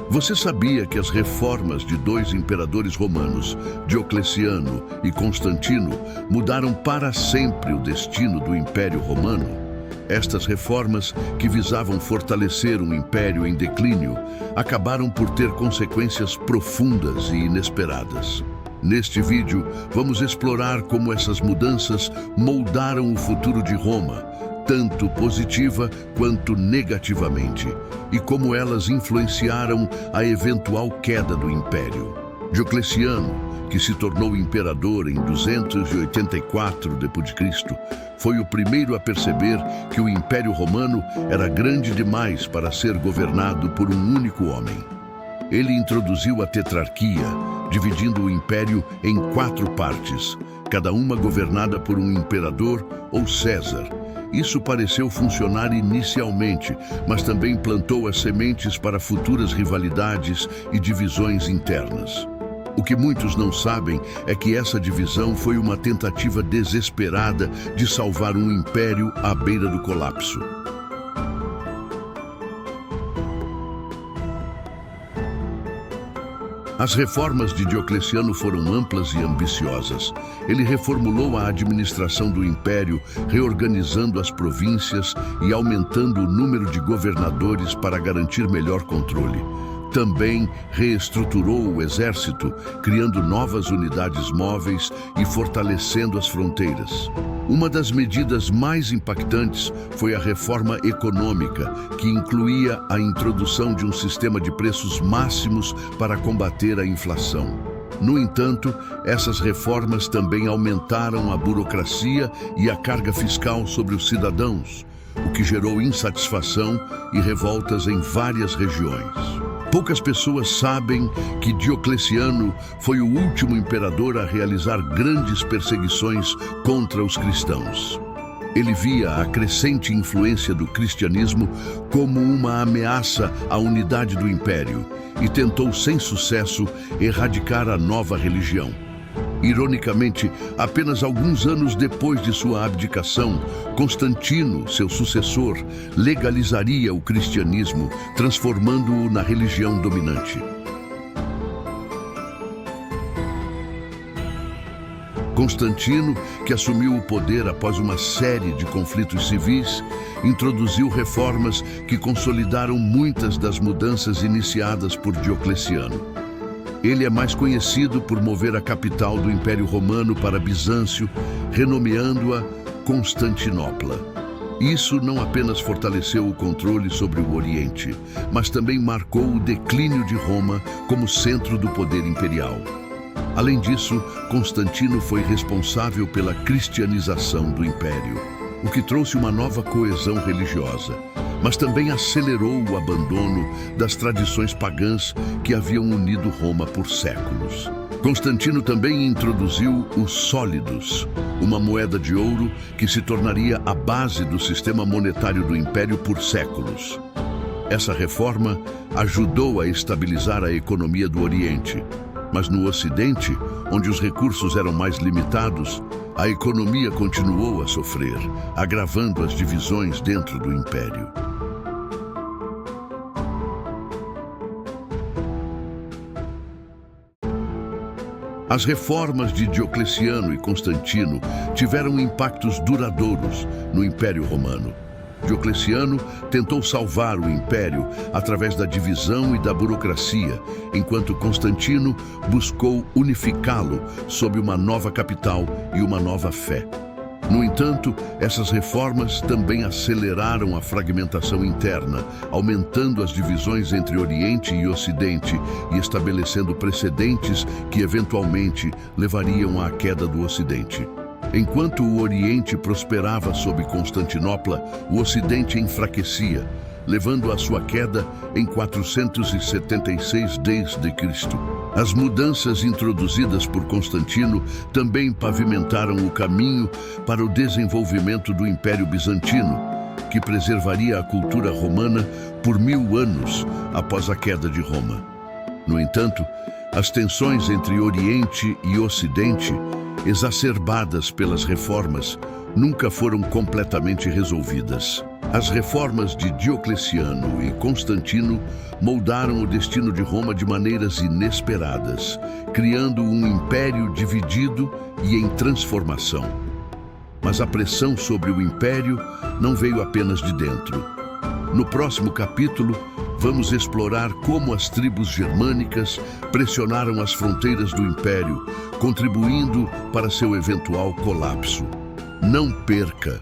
Você sabia que as reformas de dois imperadores romanos, Diocleciano e Constantino, mudaram para sempre o destino do Império Romano? Estas reformas, que visavam fortalecer um império em declínio, acabaram por ter consequências profundas e inesperadas. Neste vídeo, vamos explorar como essas mudanças moldaram o futuro de Roma, tanto positiva quanto negativamente, e como elas influenciaram a eventual queda do império. Diocleciano, que se tornou imperador em 284 d.C., foi o primeiro a perceber que o Império Romano era grande demais para ser governado por um único homem. Ele introduziu a tetrarquia, dividindo o império em 4 partes, cada uma governada por um imperador ou César. Isso pareceu funcionar inicialmente, mas também plantou as sementes para futuras rivalidades e divisões internas. O que muitos não sabem é que essa divisão foi uma tentativa desesperada de salvar um império à beira do colapso. As reformas de Diocleciano foram amplas e ambiciosas. Ele reformulou a administração do império, reorganizando as províncias e aumentando o número de governadores para garantir melhor controle. Também reestruturou o exército, criando novas unidades móveis e fortalecendo as fronteiras. Uma das medidas mais impactantes foi a reforma econômica, que incluía a introdução de um sistema de preços máximos para combater a inflação. No entanto, essas reformas também aumentaram a burocracia e a carga fiscal sobre os cidadãos, o que gerou insatisfação e revoltas em várias regiões. Poucas pessoas sabem que Diocleciano foi o último imperador a realizar grandes perseguições contra os cristãos. Ele via a crescente influência do cristianismo como uma ameaça à unidade do império e tentou sem sucesso erradicar a nova religião. Ironicamente, apenas alguns anos depois de sua abdicação, Constantino, seu sucessor, legalizaria o cristianismo, transformando-o na religião dominante. Constantino, que assumiu o poder após uma série de conflitos civis, introduziu reformas que consolidaram muitas das mudanças iniciadas por Diocleciano. Ele é mais conhecido por mover a capital do Império Romano para Bizâncio, renomeando-a Constantinopla. Isso não apenas fortaleceu o controle sobre o Oriente, mas também marcou o declínio de Roma como centro do poder imperial. Além disso, Constantino foi responsável pela cristianização do Império, o que trouxe uma nova coesão religiosa, mas também acelerou o abandono das tradições pagãs que haviam unido Roma por séculos. Constantino também introduziu os sólidos, uma moeda de ouro que se tornaria a base do sistema monetário do Império por séculos. Essa reforma ajudou a estabilizar a economia do Oriente, mas no Ocidente, onde os recursos eram mais limitados, a economia continuou a sofrer, agravando as divisões dentro do Império. As reformas de Diocleciano e Constantino tiveram impactos duradouros no Império Romano. Diocleciano tentou salvar o império através da divisão e da burocracia, enquanto Constantino buscou unificá-lo sob uma nova capital e uma nova fé. No entanto, essas reformas também aceleraram a fragmentação interna, aumentando as divisões entre Oriente e Ocidente e estabelecendo precedentes que eventualmente levariam à queda do Ocidente. Enquanto o Oriente prosperava sob Constantinopla, o Ocidente enfraquecia, levando à sua queda em 476 d.C. As mudanças introduzidas por Constantino também pavimentaram o caminho para o desenvolvimento do Império Bizantino, que preservaria a cultura romana por 1000 anos após a queda de Roma. No entanto, as tensões entre Oriente e Ocidente, exacerbadas pelas reformas, nunca foram completamente resolvidas. As reformas de Diocleciano e Constantino moldaram o destino de Roma de maneiras inesperadas, criando um império dividido e em transformação. Mas a pressão sobre o império não veio apenas de dentro. No próximo capítulo, vamos explorar como as tribos germânicas pressionaram as fronteiras do império, contribuindo para seu eventual colapso. Não perca!